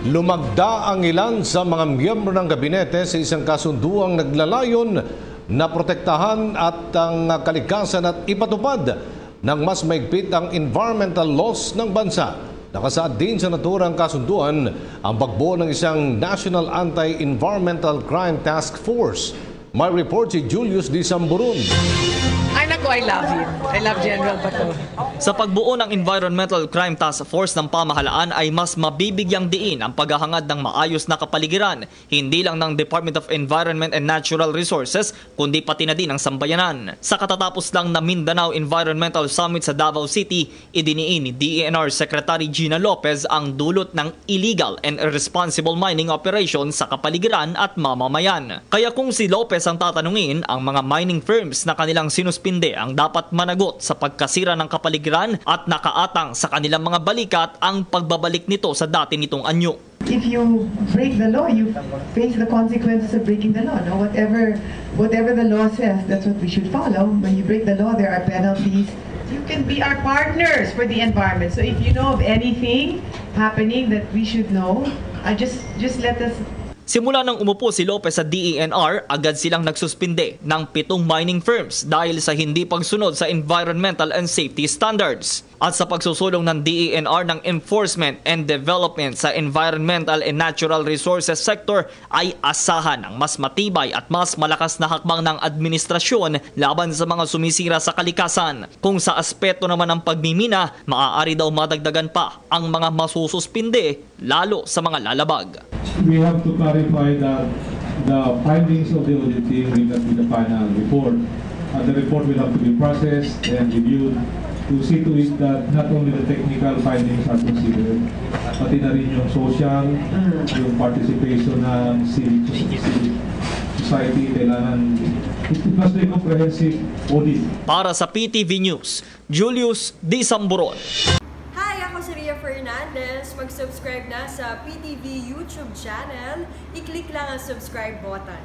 Lumagda ang ilan sa mga miyembro ng gabinete sa isang kasunduang naglalayon na protektahan at ang kalikasan at ipatupad ng mas maigpit ang environmental laws ng bansa. Nakasaad din sa naturang kasunduan ang pagbuo ng isang National Anti-Environmental Crime Task Force. May report si Julius D. Samburon. Ay naku, I love him. I love General Bato. Sa pagbuo ng Environmental Crime Task Force ng pamahalaan ay mas mabibigyang diin ang paghahangad ng maayos na kapaligiran, hindi lang ng Department of Environment and Natural Resources, kundi pati na din ng sambayanan. Sa katatapos lang na Mindanao Environmental Summit sa Davao City, idiniin ni DENR Secretary Gina Lopez ang dulot ng illegal and irresponsible mining operation sa kapaligiran at mamamayan. Kaya kung si Lopez ang tatanungin, ang mga mining firms na kanilang sinuspinde ang dapat managot sa pagkasira ng kapaligiran at nakaatang sa kanilang mga balikat ang pagbabalik nito sa dati nitong anyo. If you break the law, you face the consequences of breaking the law. No? Whatever the law says, that's what we should follow. When you break the law, there are penalties. You can be our partners for the environment. So if you know of anything happening that we should know, just let us. Simula nang umupo si Lopez sa DENR, agad silang nagsuspinde ng 7 mining firms dahil sa hindi pagsunod sa environmental and safety standards. At sa pagsusulong ng DENR ng enforcement and development sa environmental and natural resources sector ay asahan ang mas matibay at mas malakas na hakbang ng administrasyon laban sa mga sumisira sa kalikasan. Kung sa aspeto naman ng pagmimina, maaari daw madagdagan pa ang mga masususpinde lalo sa mga lalabag. We have to clarify that the findings of the audit team will not be the final report. The report will have to be processed and reviewed to see to it that not only the technical findings are considered, pati na rin yung social, yung participation ng civic society, kailangan it must be a comprehensive audit. Para sa PTV News, Julius D. Samburon. Fernandez, mag-subscribe na sa PTV YouTube channel. I-click lang ang subscribe button.